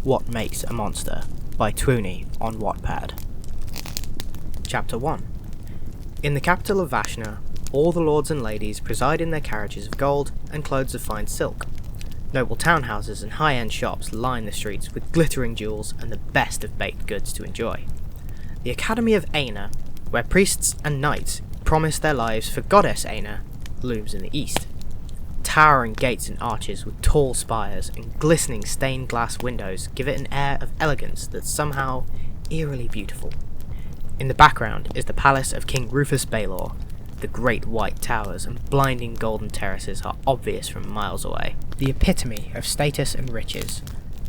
What Makes a Monster by Twoony on Wattpad. Chapter 1. In the capital of Vashna, all the lords and ladies preside in their carriages of gold and clothes of fine silk. Noble townhouses and high-end shops line the streets with glittering jewels and the best of baked goods to enjoy. The Academy of Aina, where priests and knights promise their lives for Goddess Aina, looms in the east. Towering gates and arches with tall spires and glistening stained glass windows give it an air of elegance that's somehow eerily beautiful. In the background is the palace of King Rufus Baelor. The great white towers and blinding golden terraces are obvious from miles away. The epitome of status and riches,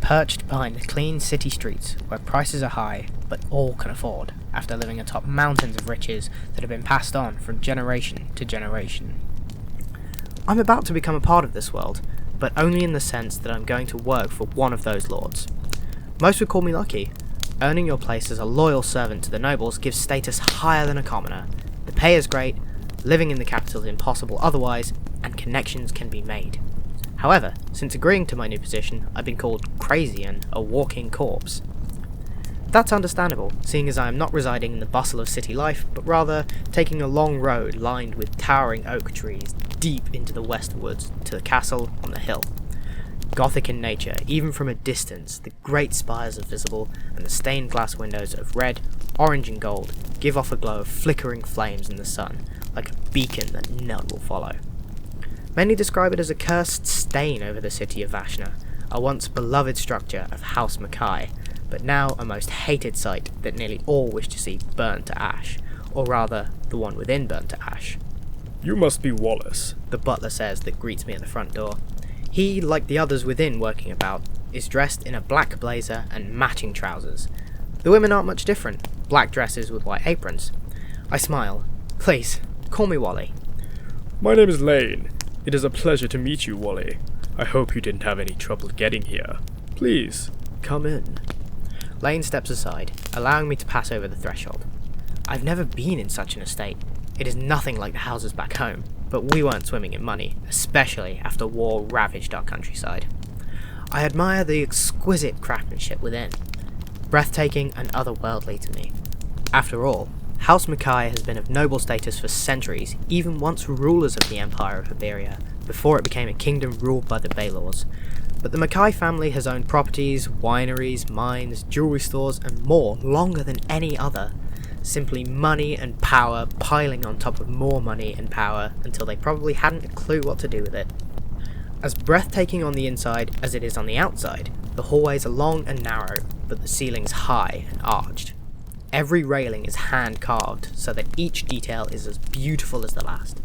perched behind the clean city streets where prices are high but all can afford after living atop mountains of riches that have been passed on from generation to generation. I'm about to become a part of this world, but only in the sense that I'm going to work for one of those lords. Most would call me lucky. Earning your place as a loyal servant to the nobles gives status higher than a commoner. The pay is great, living in the capital is impossible otherwise, and connections can be made. However, since agreeing to my new position, I've been called crazy and a walking corpse. That's understandable, seeing as I am not residing in the bustle of city life, but rather taking a long road lined with towering oak trees deep into the west woods to the castle on the hill. Gothic in nature, even from a distance, the great spires are visible, and the stained glass windows of red, orange and gold give off a glow of flickering flames in the sun, like a beacon that none will follow. Many describe it as a cursed stain over the city of Vashna, a once beloved structure of House Mackay, but now a most hated sight that nearly all wish to see burned to ash, or rather, the one within burned to ash. "You must be Wallace," the butler says that greets me at the front door. He, like the others within working about, is dressed in a black blazer and matching trousers. The women aren't much different, black dresses with white aprons. I smile. Please, call me Wally. "My name is Lane. It is a pleasure to meet you, Wally. I hope you didn't have any trouble getting here. Please, come in." Lane steps aside, allowing me to pass over the threshold. I've never been in such an estate. It is nothing like the houses back home, but we weren't swimming in money, especially after war ravaged our countryside. I admire the exquisite craftsmanship within, breathtaking and otherworldly to me. After all, House Mackay has been of noble status for centuries, even once rulers of the Empire of Iberia, before it became a kingdom ruled by the Baelors. But the Mackay family has owned properties, wineries, mines, jewelry stores and more longer than any other. Simply money and power piling on top of more money and power until they probably hadn't a clue what to do with it. As breathtaking on the inside as it is on the outside, the hallways are long and narrow, but the ceilings high and arched. Every railing is hand carved so that each detail is as beautiful as the last.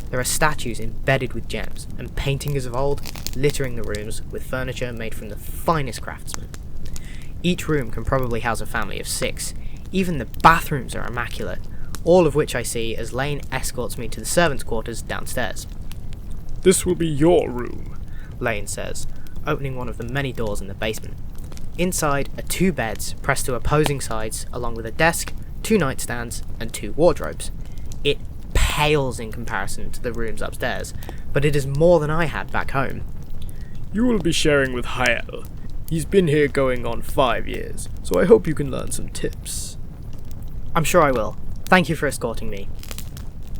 There are statues embedded with gems and paintings of old littering the rooms with furniture made from the finest craftsmen. Each room can probably house a family of 6. Even the bathrooms are immaculate, all of which I see as Lane escorts me to the servants' quarters downstairs. "This will be your room," Lane says, opening one of the many doors in the basement. Inside are 2 beds pressed to opposing sides, along with a desk, 2 nightstands, and 2 wardrobes. It pales in comparison to the rooms upstairs, but it is more than I had back home. "You will be sharing with Hael. He's been here going on 5 years, so I hope you can learn some tips." I'm sure I will. Thank you for escorting me.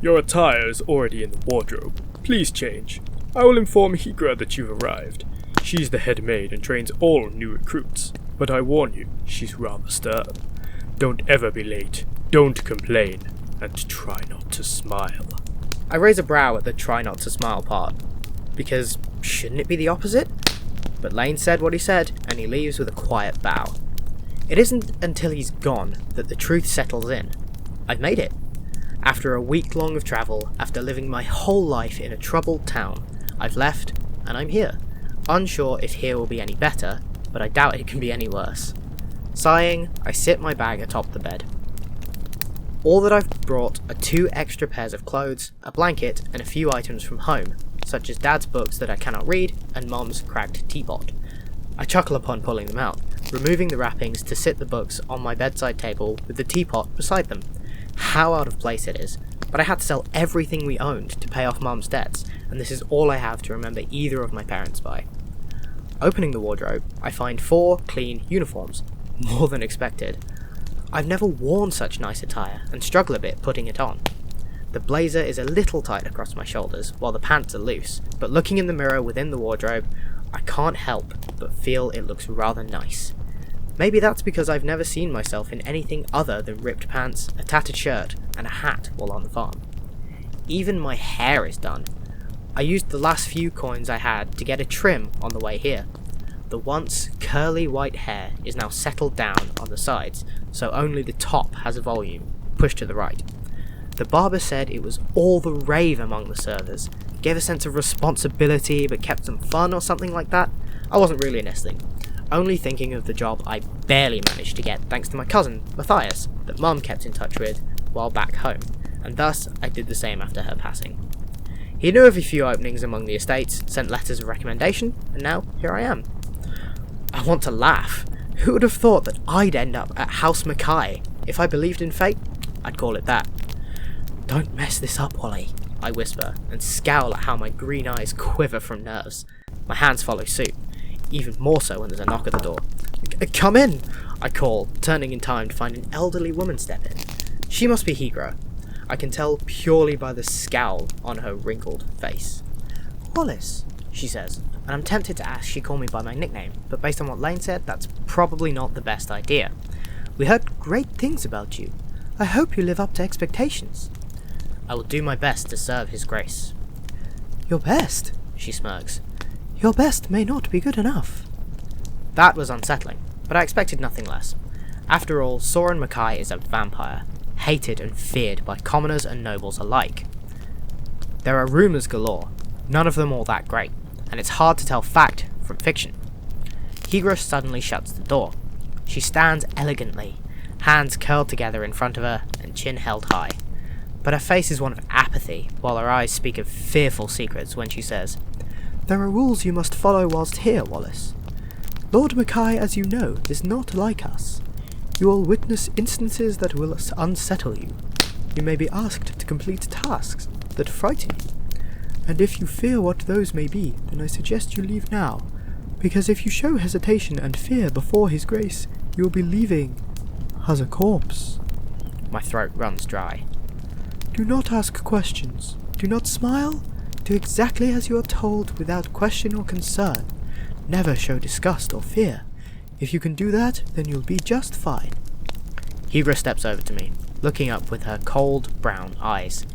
"Your attire is already in the wardrobe. Please change. I will inform Higra that you've arrived. She's the head maid and trains all new recruits, but I warn you, she's rather stern. Don't ever be late, don't complain, and try not to smile." I raise a brow at the try not to smile part, because shouldn't it be the opposite? But Lane said what he said, and he leaves with a quiet bow. It isn't until he's gone that the truth settles in. I've made it. After a week long of travel, after living my whole life in a troubled town, I've left, and I'm here. Unsure if here will be any better, but I doubt it can be any worse. Sighing, I sit my bag atop the bed. All that I've brought are 2 extra pairs of clothes, a blanket, and a few items from home, such as Dad's books that I cannot read, and Mom's cracked teapot. I chuckle upon pulling them out, removing the wrappings to sit the books on my bedside table with the teapot beside them. How out of place it is, but I had to sell everything we owned to pay off Mom's debts, and this is all I have to remember either of my parents by. Opening the wardrobe, I find 4 clean uniforms, more than expected. I've never worn such nice attire and struggle a bit putting it on. The blazer is a little tight across my shoulders, while the pants are loose, but looking in the mirror within the wardrobe, I can't help but feel it looks rather nice. Maybe that's because I've never seen myself in anything other than ripped pants, a tattered shirt, and a hat while on the farm. Even my hair is done. I used the last few coins I had to get a trim on the way here. The once curly white hair is now settled down on the sides, so only the top has a volume, pushed to the right. The barber said it was all the rave among the servers, gave a sense of responsibility but kept them fun or something like that. I wasn't really listening, only thinking of the job I barely managed to get thanks to my cousin, Matthias, that Mum kept in touch with while back home, and thus I did the same after her passing. He knew of a few openings among the estates, sent letters of recommendation, and now here I am. I want to laugh. Who would have thought that I'd end up at House Mackay? If I believed in fate, I'd call it that. "Don't mess this up, Wally," I whisper, and scowl at how my green eyes quiver from nerves. My hands follow suit, even more so when there's a knock at the door. "Come in," I call, turning in time to find an elderly woman step in. She must be Hygro. I can tell purely by the scowl on her wrinkled face. "Wallace," she says, and I'm tempted to ask she call me by my nickname, but based on what Lane said, that's probably not the best idea. "We heard great things about you. I hope you live up to expectations." "I will do my best to serve His Grace." "Your best?" she smirks. "Your best may not be good enough." That was unsettling, but I expected nothing less. After all, Soren Mackay is a vampire, hated and feared by commoners and nobles alike. There are rumours galore, none of them all that great, and it's hard to tell fact from fiction. Hygro suddenly shuts the door. She stands elegantly, hands curled together in front of her and chin held high. But her face is one of apathy, while her eyes speak of fearful secrets when she says, "There are rules you must follow whilst here, Wallace. Lord Mackay, as you know, is not like us. You will witness instances that will unsettle you. You may be asked to complete tasks that frighten you. And if you fear what those may be, then I suggest you leave now, because if you show hesitation and fear before His Grace, you will be leaving as a corpse." My throat runs dry. "Do not ask questions. Do not smile. Do exactly as you are told without question or concern. Never show disgust or fear. If you can do that, then you'll be just fine." Hygro steps over to me, looking up with her cold brown eyes.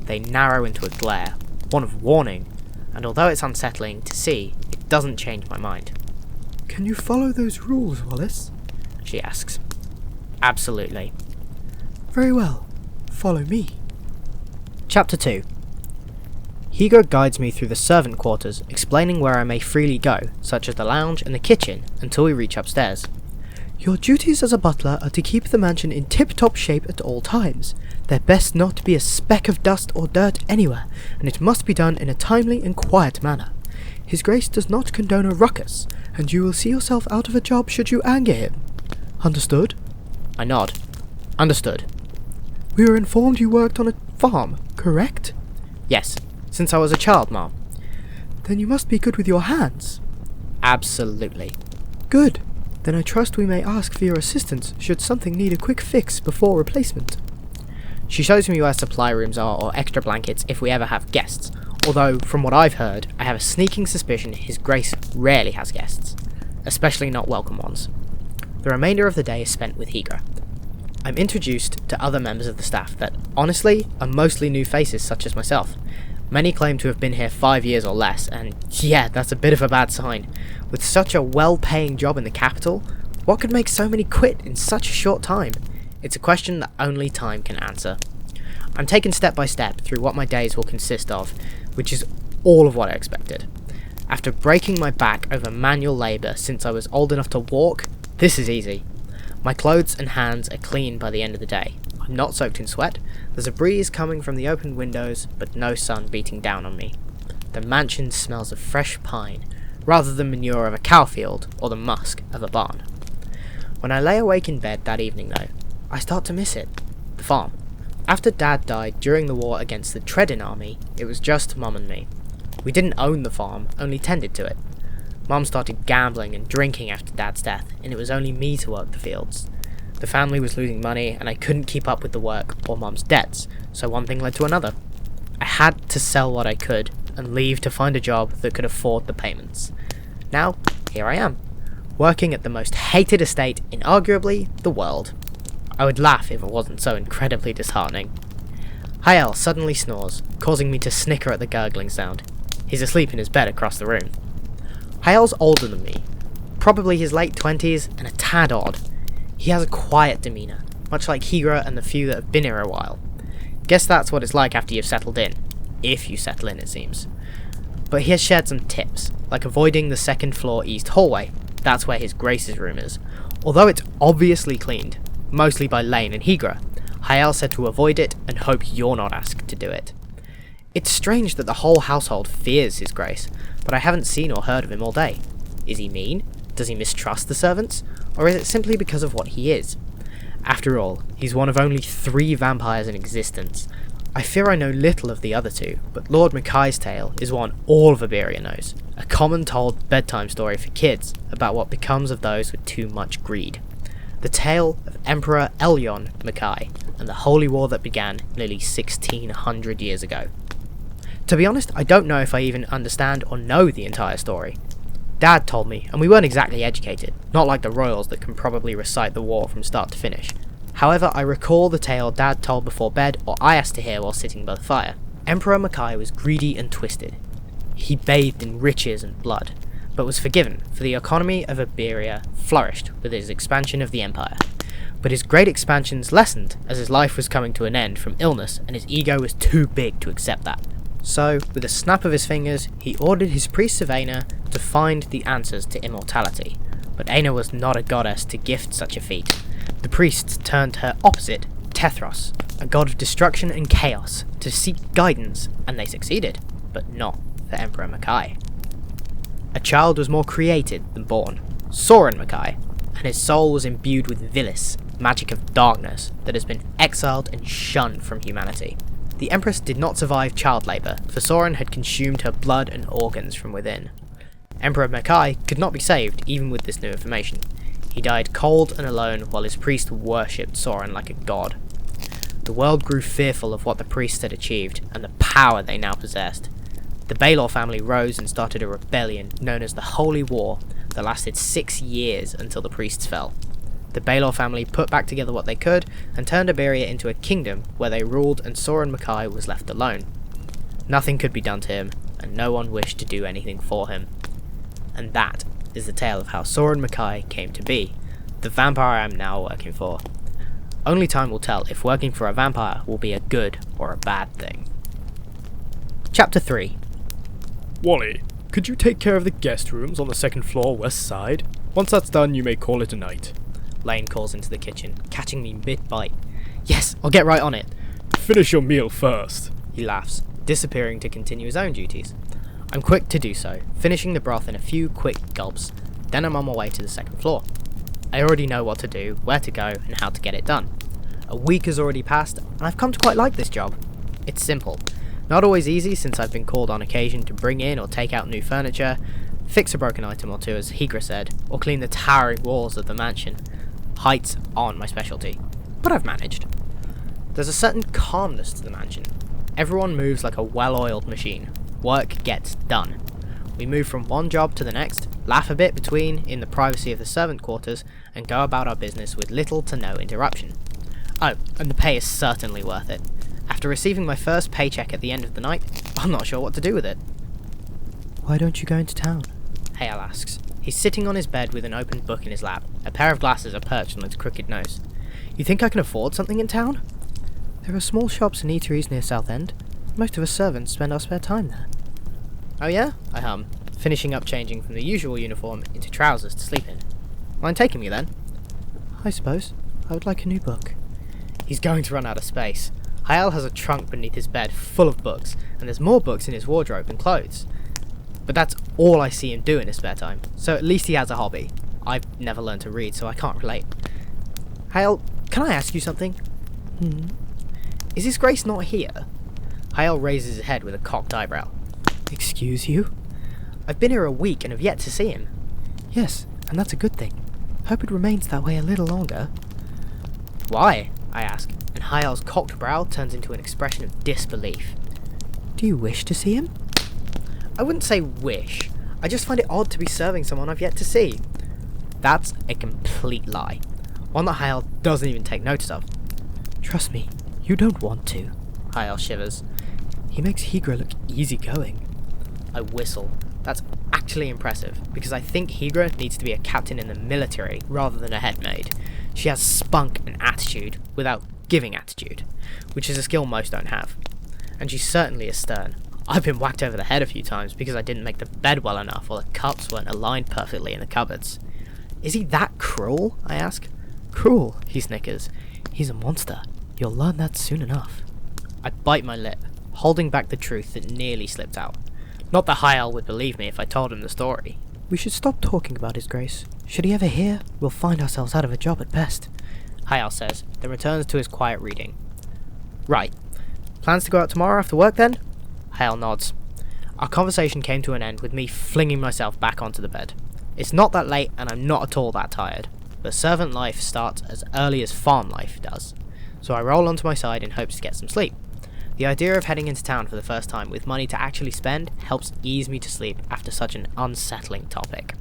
They narrow into a glare, one of warning, and although it's unsettling to see, it doesn't change my mind. "Can you follow those rules, Wallace?" she asks. "Absolutely." "Very well. Follow me." Chapter 2. Hygro guides me through the servant quarters, explaining where I may freely go, such as the lounge and the kitchen, until we reach upstairs. "Your duties as a butler are to keep the mansion in tip-top shape at all times. There best not be a speck of dust or dirt anywhere, and it must be done in a timely and quiet manner. His Grace does not condone a ruckus, and you will see yourself out of a job should you anger him. Understood?" I nod. "Understood." "We were informed you worked on a farm, correct?" "Yes, since I was a child, Mom." "Then you must be good with your hands." "Absolutely." "Good. Then I trust we may ask for your assistance should something need a quick fix before replacement." She shows me where supply rooms are or extra blankets if we ever have guests, although, from what I've heard, I have a sneaking suspicion His Grace rarely has guests, especially not welcome ones. The remainder of the day is spent with Hygro. I'm introduced to other members of the staff that, honestly, are mostly new faces such as myself. Many claim to have been here 5 years or less, and yeah, that's a bit of a bad sign. With such a well-paying job in the capital, what could make so many quit in such a short time? It's a question that only time can answer. I'm taken step by step through what my days will consist of, which is all of what I expected. After breaking my back over manual labour since I was old enough to walk, this is easy. My clothes and hands are clean by the end of the day. I'm not soaked in sweat, there's a breeze coming from the open windows, but no sun beating down on me. The mansion smells of fresh pine, rather than manure of a cow field or the musk of a barn. When I lay awake in bed that evening though, I start to miss it. The farm. After Dad died during the war against the Treadin army, it was just Mum and me. We didn't own the farm, only tended to it. Mum started gambling and drinking after Dad's death, and it was only me to work the fields. The family was losing money, and I couldn't keep up with the work or Mum's debts, so one thing led to another. I had to sell what I could and leave to find a job that could afford the payments. Now, here I am, working at the most hated estate in arguably the world. I would laugh if it wasn't so incredibly disheartening. Hayel suddenly snores, causing me to snicker at the gurgling sound. He's asleep in his bed across the room. Hayel's older than me, probably his late 20s and a tad odd. He has a quiet demeanour, much like Higra and the few that have been here a while. Guess that's what it's like after you've settled in. If you settle in, it seems. But he has shared some tips, like avoiding the second floor east hallway. That's where his Grace's room is. Although it's obviously cleaned, mostly by Lane and Higra, Hayel said to avoid it and hope you're not asked to do it. It's strange that the whole household fears his Grace, but I haven't seen or heard of him all day. Is he mean? Does he mistrust the servants? Or is it simply because of what he is? After all, he's one of only 3 vampires in existence. I fear I know little of the other 2, but Lord Mackay's tale is one all of Iberia knows. A common told bedtime story for kids about what becomes of those with too much greed. The tale of Emperor Elyon Mackay and the holy war that began nearly 1600 years ago. To be honest, I don't know if I even understand or know the entire story. Dad told me, and we weren't exactly educated, not like the royals that can probably recite the war from start to finish. However, I recall the tale Dad told before bed, or I asked to hear while sitting by the fire. Emperor Mackay was greedy and twisted. He bathed in riches and blood, but was forgiven, for the economy of Iberia flourished with his expansion of the empire. But his great expansions lessened as his life was coming to an end from illness, and his ego was too big to accept that. So, with a snap of his fingers, he ordered his priest of Aina to find the answers to immortality. But Aina was not a goddess to gift such a feat. The priests turned her opposite, Tethros, a god of destruction and chaos, to seek guidance, and they succeeded, but not for Emperor Mackay. A child was more created than born, Soren Mackay, and his soul was imbued with Vilis, magic of darkness, that has been exiled and shunned from humanity. The Empress did not survive child labour, for Soren had consumed her blood and organs from within. Emperor Mackay could not be saved even with this new information. He died cold and alone while his priest worshipped Soren like a god. The world grew fearful of what the priests had achieved and the power they now possessed. The Baelor family rose and started a rebellion known as the Holy War that lasted 6 years until the priests fell. The Baelor family put back together what they could and turned Iberia into a kingdom where they ruled and Soren Mackay was left alone. Nothing could be done to him, and no one wished to do anything for him. And that is the tale of how Soren Mackay came to be, the vampire I am now working for. Only time will tell if working for a vampire will be a good or a bad thing. Chapter 3. Wally, could you take care of the guest rooms on the 2nd floor west side? Once that's done, you may call it a night. Lane calls into the kitchen, catching me mid-bite. Yes, I'll get right on it. Finish your meal first. He laughs, disappearing to continue his own duties. I'm quick to do so, finishing the broth in a few quick gulps. Then I'm on my way to the 2nd floor. I already know what to do, where to go, and how to get it done. A week has already passed, and I've come to quite like this job. It's simple. Not always easy since I've been called on occasion to bring in or take out new furniture, fix a broken item or two as Higra said, or clean the towering walls of the mansion. Heights aren't my specialty, but I've managed. There's a certain calmness to the mansion. Everyone moves like a well-oiled machine. Work gets done. We move from one job to the next, laugh a bit between in the privacy of the servant quarters, and go about our business with little to no interruption. Oh, and the pay is certainly worth it. After receiving my first paycheck at the end of the night, I'm not sure what to do with it. Why don't you go into town? Hale asks. He's sitting on his bed with an open book in his lap. A pair of glasses are perched on his crooked nose. You think I can afford something in town? There are small shops and eateries near Southend. Most of us servants spend our spare time there. Oh yeah? I hum, finishing up changing from the usual uniform into trousers to sleep in. Mind taking me then? I suppose. I would like a new book. He's going to run out of space. Hayal has a trunk beneath his bed full of books, and there's more books in his wardrobe than clothes. But that's all I see him do in his spare time, so at least he has a hobby. I've never learned to read, so I can't relate. Hayal, can I ask you something? Is His Grace not here? Hayal raises his head with a cocked eyebrow. Excuse you? I've been here a week and have yet to see him. Yes, and that's a good thing. Hope it remains that way a little longer. Why? I ask, and Hyal's cocked brow turns into an expression of disbelief. Do you wish to see him? I wouldn't say wish. I just find it odd to be serving someone I've yet to see. That's a complete lie. One that Hyal doesn't even take notice of. Trust me, you don't want to. Hyal shivers. He makes Higra look easygoing. I whistle. That's actually impressive, because I think Higra needs to be a captain in the military rather than a head maid. She has spunk and attitude without giving attitude, which is a skill most don't have. And she certainly is stern. I've been whacked over the head a few times because I didn't make the bed well enough or the cups weren't aligned perfectly in the cupboards. Is he that cruel? I ask. Cruel, he snickers. He's a monster. You'll learn that soon enough. I bite my lip, holding back the truth that nearly slipped out. Not that Hyal would believe me if I told him the story. We should stop talking about his grace. Should he ever hear, we'll find ourselves out of a job at best. Hyal says, then returns to his quiet reading. Right. Plans to go out tomorrow after work then? Hyal nods. Our conversation came to an end with me flinging myself back onto the bed. It's not that late and I'm not at all that tired, but servant life starts as early as farm life does, so I roll onto my side in hopes to get some sleep. The idea of heading into town for the first time with money to actually spend helps ease me to sleep after such an unsettling topic.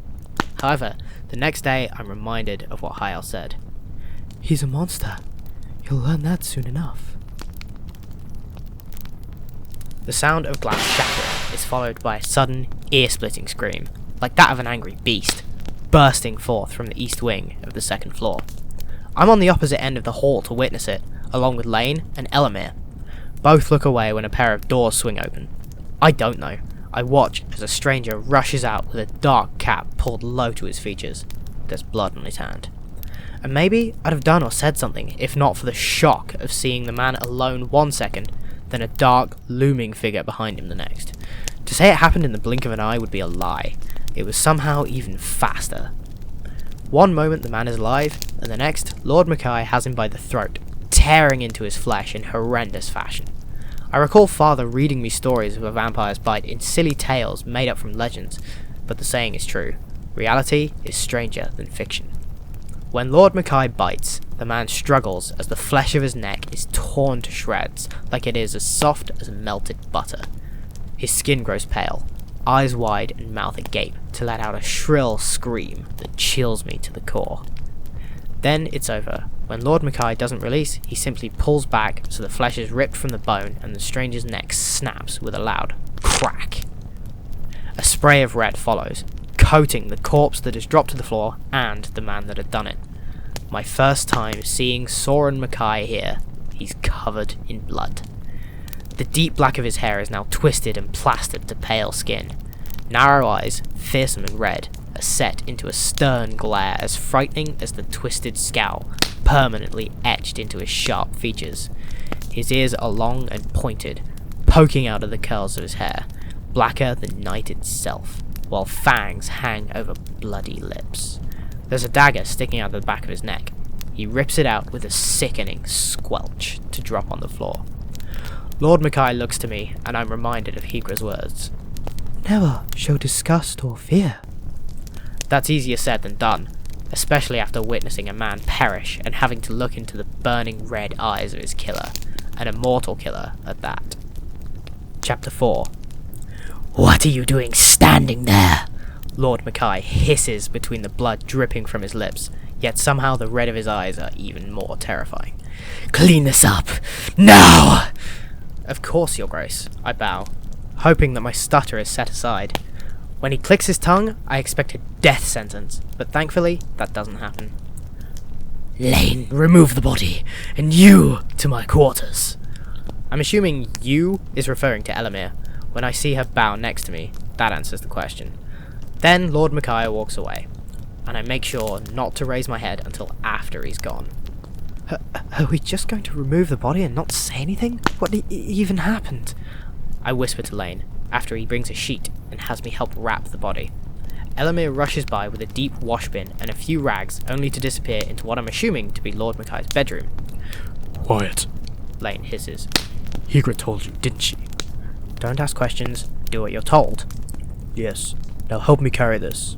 However, the next day I'm reminded of what Hyal said. He's a monster. You'll learn that soon enough. The sound of glass shattering is followed by a sudden, ear-splitting scream, like that of an angry beast, bursting forth from the east wing of the second floor. I'm on the opposite end of the hall to witness it, along with Lane and Elamir. Both look away when a pair of doors swing open. I don't know. I watch as a stranger rushes out with a dark cap pulled low to his features. There's blood on his hand. And maybe I'd have done or said something if not for the shock of seeing the man alone 1 second, then a dark, looming figure behind him the next. To say it happened in the blink of an eye would be a lie. It was somehow even faster. One moment the man is alive, and the next, Lord Mackay has him by the throat, tearing into his flesh in horrendous fashion. I recall father reading me stories of a vampire's bite in silly tales made up from legends, but the saying is true. Reality is stranger than fiction. When Lord Mackay bites, the man struggles as the flesh of his neck is torn to shreds, like it is as soft as melted butter. His skin grows pale, eyes wide and mouth agape to let out a shrill scream that chills me to the core. Then it's over. When Lord Mackay doesn't release, he simply pulls back so the flesh is ripped from the bone and the stranger's neck snaps with a loud crack. A spray of red follows, coating the corpse that has dropped to the floor and the man that had done it. My first time seeing Soren Mackay here, he's covered in blood. The deep black of his hair is now twisted and plastered to pale skin. Narrow eyes, fearsome and red, are set into a stern glare as frightening as the twisted scowl, permanently etched into his sharp features. His ears are long and pointed, poking out of the curls of his hair, blacker than night itself, while fangs hang over bloody lips. There's a dagger sticking out of the back of his neck. He rips it out with a sickening squelch to drop on the floor. Lord Mackay looks to me, and I'm reminded of Higra's words. Never show disgust or fear. That's easier said than done, especially after witnessing a man perish and having to look into the burning red eyes of his killer, an immortal killer at that. Chapter 4. What are you doing standing there? Lord Mackay hisses between the blood dripping from his lips, yet somehow the red of his eyes are even more terrifying. Clean this up, now! Of course, Your Grace, I bow, hoping that my stutter is set aside. When he clicks his tongue, I expect a death sentence, but thankfully, that doesn't happen. Lane, remove the body, and you to my quarters. I'm assuming you is referring to Elamir. When I see her bow next to me, that answers the question. Then Lord Mackay walks away, and I make sure not to raise my head until after he's gone. Are we just going to remove the body and not say anything? What even happened? I whisper to Lane, after he brings a sheet and has me help wrap the body. Elamir rushes by with a deep wash bin and a few rags, only to disappear into what I'm assuming to be Lord Mackay's bedroom. Quiet. Lane hisses. Higra told you, didn't she? Don't ask questions, do what you're told. Yes, Now help me carry this.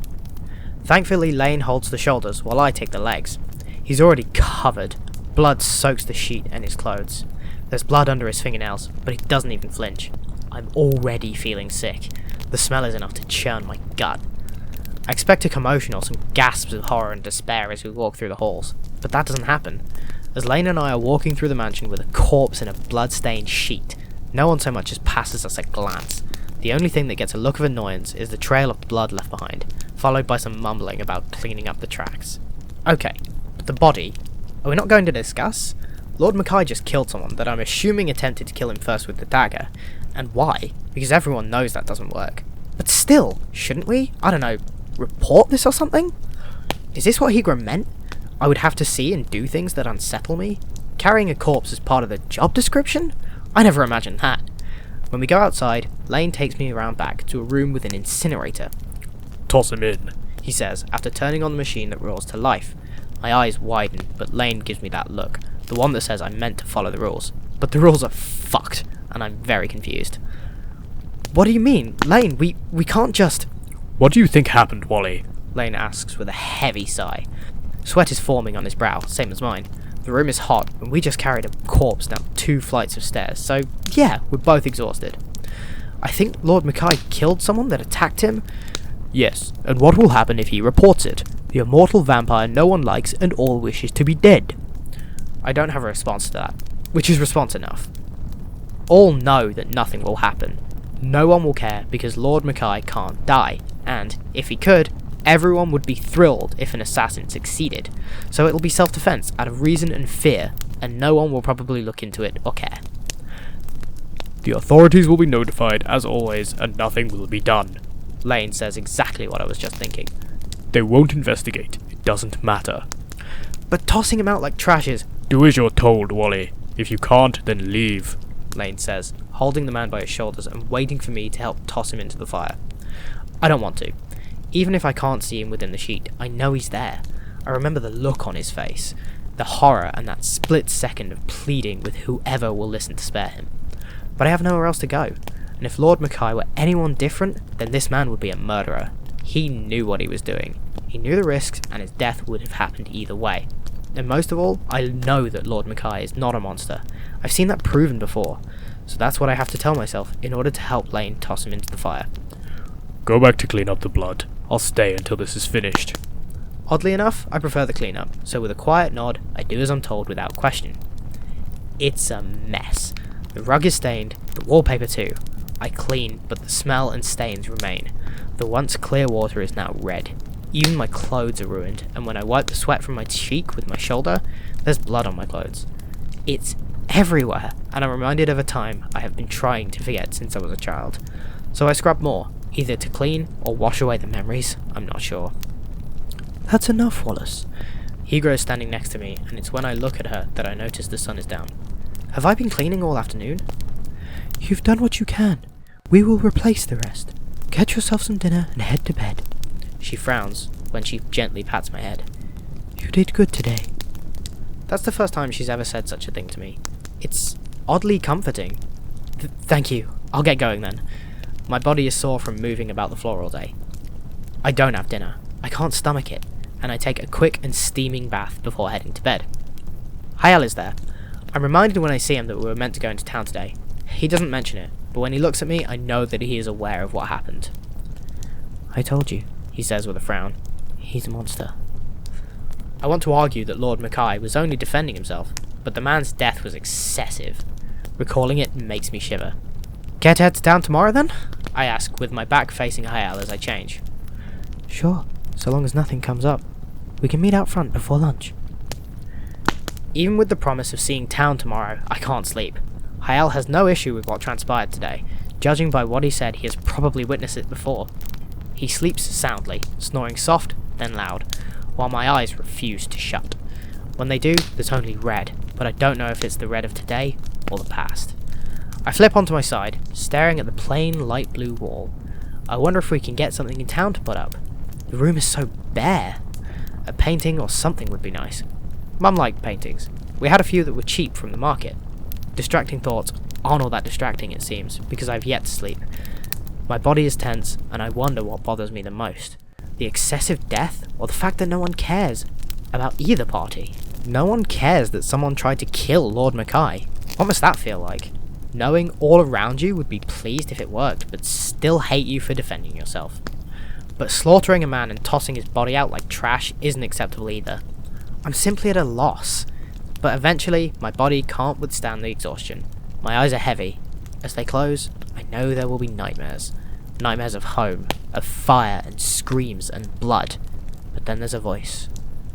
Thankfully, Lane holds the shoulders while I take the legs. He's already covered. Blood soaks the sheet and his clothes. There's blood under his fingernails, but he doesn't even flinch. I'm already feeling sick. The smell is enough to churn my gut. I expect a commotion or some gasps of horror and despair as we walk through the halls, but that doesn't happen. As Lane and I are walking through the mansion with a corpse in a blood-stained sheet, no one so much as passes us a glance. The only thing that gets a look of annoyance is the trail of blood left behind, followed by some mumbling about cleaning up the tracks. Okay, but the body? Are we not going to discuss? Lord Mackay just killed someone that I'm assuming attempted to kill him first with the dagger. And why? Because everyone knows that doesn't work. But still, shouldn't we? I don't know, report this or something? Is this what Higra meant? I would have to see and do things that unsettle me? Carrying a corpse as part of the job description? I never imagined that. When we go outside, Lane takes me around back to a room with an incinerator. Toss him in, He says, after turning on the machine that roars to life. My eyes widen, but Lane gives me that look, the one that says I'm meant to follow the rules. But the rules are fucked, and I'm very confused. What do you mean? Lane, we can't just... What do you think happened, Wally? Lane asks with a heavy sigh. Sweat is forming on his brow, same as mine. The room is hot, and we just carried a corpse down 2 flights of stairs, so yeah, we're both exhausted. I think Lord Mackay killed someone that attacked him. Yes, and what will happen if he reports it? The immortal vampire no one likes and all wishes to be dead. I don't have a response to that, which is response enough. All know that nothing will happen. No one will care because Lord Mackay can't die, and, if he could, everyone would be thrilled if an assassin succeeded, so it'll be self-defense out of reason and fear, and no one will probably look into it or care. The authorities will be notified as always and nothing will be done. Lane says exactly what I was just thinking. They won't investigate, it doesn't matter. But tossing him out like trash is... Do as you're told, Wally. If you can't, then leave, Lane says, holding the man by his shoulders and waiting for me to help toss him into the fire. I don't want to. Even if I can't see him within the sheet, I know he's there. I remember the look on his face, the horror and that split second of pleading with whoever will listen to spare him. But I have nowhere else to go, and if Lord Mackay were anyone different, then this man would be a murderer. He knew what he was doing. He knew the risks, and his death would have happened either way. And most of all, I know that Lord Mackay is not a monster. I've seen that proven before, so that's what I have to tell myself in order to help Lane toss him into the fire. Go back to clean up the blood. I'll stay until this is finished. Oddly enough, I prefer the cleanup, so with a quiet nod, I do as I'm told without question. It's a mess. The rug is stained, the wallpaper too. I clean, but the smell and stains remain. The once clear water is now red. Even my clothes are ruined, and when I wipe the sweat from my cheek with my shoulder, there's blood on my clothes. It's everywhere, and I'm reminded of a time I have been trying to forget since I was a child. So I scrub more, either to clean or wash away the memories, I'm not sure. That's enough, Wallace. Higra is standing next to me, and it's when I look at her that I notice the sun is down. Have I been cleaning all afternoon? You've done what you can. We will replace the rest. Get yourself some dinner and head to bed. She frowns when she gently pats my head. You did good today. That's the first time she's ever said such a thing to me. It's oddly comforting. Thank you. I'll get going then. My body is sore from moving about the floor all day. I don't have dinner. I can't stomach it, and I take a quick and steaming bath before heading to bed. Hayal is there. I'm reminded when I see him that we were meant to go into town today. He doesn't mention it, but when he looks at me, I know that he is aware of what happened. I told you, he says with a frown. He's a monster. I want to argue that Lord Mackay was only defending himself, but the man's death was excessive. Recalling it makes me shiver. Care to head to town tomorrow then? I ask, with my back facing Hayal as I change. Sure, so long as nothing comes up. We can meet out front before lunch. Even with the promise of seeing town tomorrow, I can't sleep. Hayal has no issue with what transpired today. Judging by what he said, he has probably witnessed it before. He sleeps soundly, snoring soft, then loud, while my eyes refuse to shut. When they do, there's only red, but I don't know if it's the red of today or the past. I flip onto my side, staring at the plain light blue wall. I wonder if we can get something in town to put up. The room is so bare. A painting or something would be nice. Mum liked paintings. We had a few that were cheap from the market. Distracting thoughts aren't all that distracting, it seems, because I've yet to sleep. My body is tense, and I wonder what bothers me the most. The excessive death, or the fact that no one cares about either party. No one cares that someone tried to kill Lord Mackay. What must that feel like? Knowing all around you would be pleased if it worked, but still hate you for defending yourself. But slaughtering a man and tossing his body out like trash isn't acceptable either. I'm simply at a loss. But eventually, my body can't withstand the exhaustion. My eyes are heavy. As they close, I know there will be nightmares. Nightmares of home, of fire and screams and blood. But then there's a voice.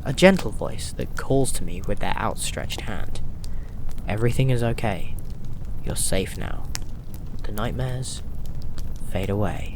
A gentle voice that calls to me with their outstretched hand. Everything is okay. You're safe now. The nightmares fade away.